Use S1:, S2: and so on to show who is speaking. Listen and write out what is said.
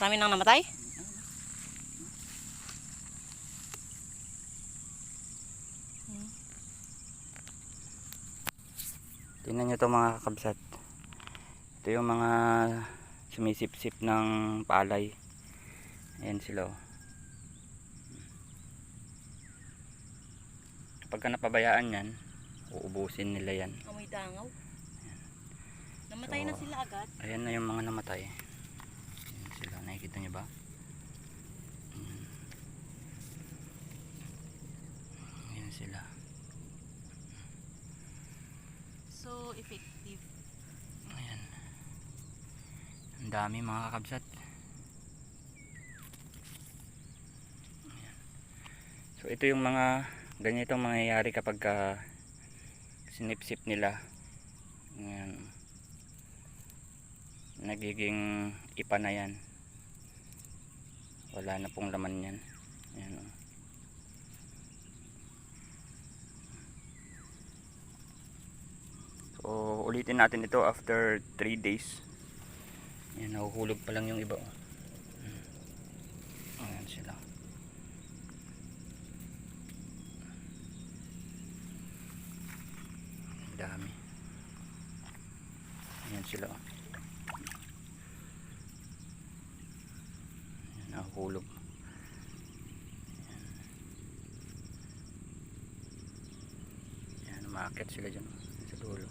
S1: Dami nang namatay?
S2: Tingnan nyo to mga kakabsat. Ito yung mga sumisip-sip ng palay. Ayan sila oh. Kapag napabayaan yan, uubusin nila yan.
S1: Amoy dangaw. Namatay
S2: So,
S1: na sila agad.
S2: Ayan na yung mga namatay. Ayan sila, nakikita nyo ba? Ayan sila.
S1: So effective.
S2: Ayan. Ang dami mga kakabsat. Ayan. So ito yung mga ganitong mangyayari kapag sinipsip nila. Ayan. Nagiging ipa na yan. Wala na pong laman yan. Ayan, oh. So ulitin natin ito after 3 days. Ayan, nahuhulog pa lang yung iba oh. Ayan sila. Ang dami. Ayan sila oh. Ayan, nahuhulog. Ayan, umaakit sila dyan sa dulo.